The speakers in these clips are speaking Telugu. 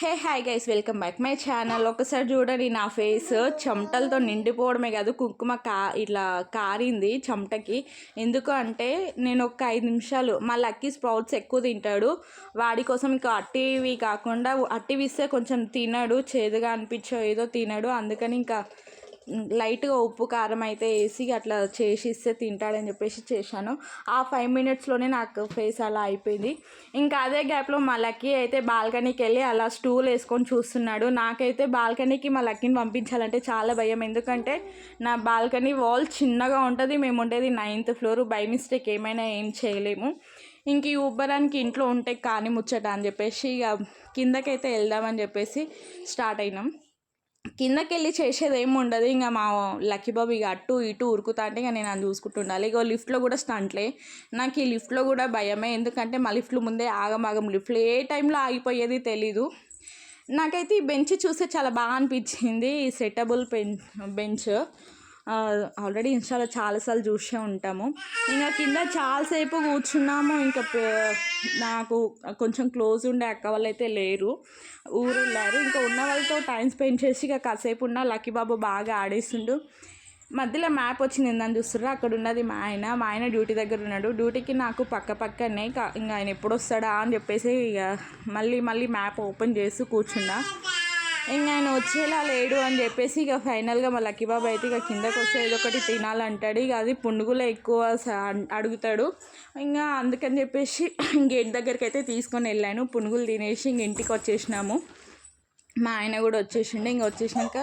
Hey hi guys, welcome back my channel. ఒకసారి చూడండి, నా ఫేస్ చెమటలతో నిండిపోవడమే కాదు, కుంకుమ ఇట్లా కారింది చెమటకి. ఎందుకు అంటే నేను ఒక 5 నిమిషాలు మా లక్కీ స్ప్రౌట్స్ ఎక్కువ తింటాడు. వాడి కోసం ఇంకా అట్టివి కాకుండా అట్టివి ఇస్తే కొంచెం తినడు, చేదుగా అనిపించో ఏదో తినడు. అందుకని ఇంకా లైట్గా ఉప్పు కారం అయితే వేసి అట్లా చేసి ఇస్తే తింటాడని చెప్పేసి చేశాను. ఆ 5 మినిట్స్లోనే నాకు ఫేస్ అలా అయిపోయింది. ఇంకా అదే గ్యాప్లో మా లక్కీ అయితే బాల్కనీకి వెళ్ళి అలా స్టూల్ వేసుకొని చూస్తున్నాడు. నాకైతే బాల్కనీకి మా లక్కీని పంపించాలంటే చాలా భయం. ఎందుకంటే నా బాల్కనీ వాల్ చిన్నగా ఉంటుంది, మేము ఉండేది 9th ఫ్లోర్. బై మిస్టేక్ ఏమైనా ఏం చేయలేము. ఇంక ఈ ఉబ్బరానికి ఇంట్లో ఉంటే కానీ ముచ్చట అని చెప్పేసి ఇక కిందకైతే వెళ్దామని చెప్పేసి స్టార్ట్ అయినాం. కిందకి వెళ్ళి చేసేది ఏమి ఉండదు. ఇంకా మా లక్కీ బాబు ఇక అటు ఇటు ఉరుకుతా అంటే ఇక నేను అది చూసుకుంటూ ఉండాలి. ఇక లిఫ్ట్లో కూడా స్టంట్లే. నాకు ఈ లిఫ్ట్లో కూడా భయమే, ఎందుకంటే మా లిఫ్ట్లు ముందే ఆగమాగం లిఫ్ట్లు ఏ టైంలో ఆగిపోయేది తెలీదు. నాకైతే ఈ బెంచ్ చూస్తే చాలా బాగా అనిపించింది. ఈ సెటబుల్ బెంచ్ ఆల్రెడీ ఇన్స్టాలో చాలాసార్లు చూసే ఉంటాము. ఇంకా కింద చాలాసేపు కూర్చున్నాము. ఇంకా నాకు కొంచెం క్లోజ్ ఉండే అక్క వాళ్ళు అయితే లేరు, ఊరు వెళ్ళారు. ఇంకా ఉన్న వాళ్ళతో టైం స్పెండ్ చేసి ఇక కాసేపు ఉన్న లక్కీ బాబు బాగా ఆడేస్తుండు. మధ్యలో మ్యాప్ వచ్చింది ఏందని చూస్తున్నారు, అక్కడ ఉన్నది మా ఆయన డ్యూటీ దగ్గర ఉన్నాడు. డ్యూటీకి నాకు పక్కనే. ఇంకా ఆయన ఎప్పుడు వస్తాడా అని చెప్పేసి ఇక మళ్ళీ మ్యాప్ ఓపెన్ చేసి కూర్చున్నా. ఇంకా ఆయన వచ్చేలా లేడు అని చెప్పేసి ఇక ఫైనల్గా మా లక్కీ బాబు అయితే ఇక కిందకు వస్తే ఏదో ఒకటి తినాలంటాడు. ఇక అది పునుగులే ఎక్కువ అడుగుతాడు. ఇంకా అందుకని చెప్పేసి గేట్ దగ్గరికి అయితే తీసుకొని వెళ్ళాను. పునుగులు తినేసి ఇంక ఇంటికి వచ్చేసినాము. మా ఆయన కూడా వచ్చేసిండు. ఇంక వచ్చేసినాక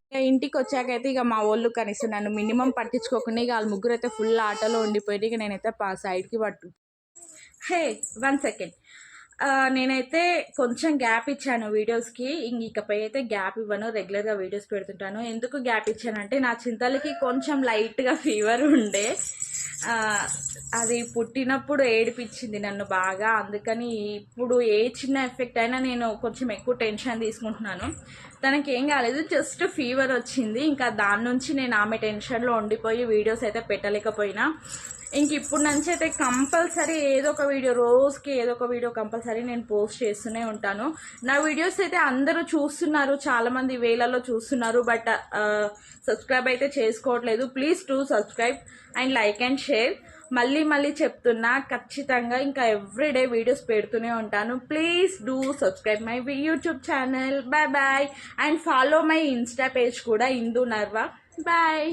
ఇక ఇంటికి వచ్చాకైతే ఇక మా వాళ్ళు కనీసం నన్ను మినిమం పట్టించుకోకుండా ఇక వాళ్ళ ముగ్గురు అయితే ఫుల్ ఆటలో ఉండిపోయి ఇక నేనైతే సైడ్కి హే 1 సెకండ్. నేనైతే కొంచెం గ్యాప్ ఇచ్చాను వీడియోస్కి. ఇకపై అయితే గ్యాప్ ఇవ్వను, రెగ్యులర్గా వీడియోస్ పెడుతుంటాను. ఎందుకు గ్యాప్ ఇచ్చానంటే నా చింతలకి కొంచెం లైట్గా ఫీవర్ ఉండే. అది పుట్టినప్పుడు ఏడిపించింది నన్ను బాగా. అందుకని ఇప్పుడు ఏ చిన్న ఎఫెక్ట్ అయినా నేను కొంచెం ఎక్కువ టెన్షన్ తీసుకుంటున్నాను. తనకి ఏం కాలేదు, జస్ట్ ఫీవర్ వచ్చింది. ఇంకా దాని నుంచి నేను ఆమె టెన్షన్లో ఉండిపోయి వీడియోస్ అయితే పెట్టలేకపోయినా. ఇంక ఇప్పుడు నుంచి అయితే కంపల్సరీ ఏదో ఒక వీడియో, రోజుకి ఏదో ఒక వీడియో కంపల్సరీ నేను పోస్ట్ చేస్తూనే ఉంటాను. నా వీడియోస్ అయితే అందరూ చూస్తున్నారు, చాలామంది వేలలో చూస్తున్నారు, బట్ సబ్స్క్రైబ్ అయితే చేసుకోవట్లేదు. Please to subscribe and like and share. మళ్ళీ చెప్తున్నా, ఖచ్చితంగా ఇంకా ఎవ్రీడే వీడియోస్ పెడుతూనే ఉంటాను. Please do subscribe my YouTube channel. Bye and follow my Insta page కూడా, ఇందు నర్వా. బాయ్.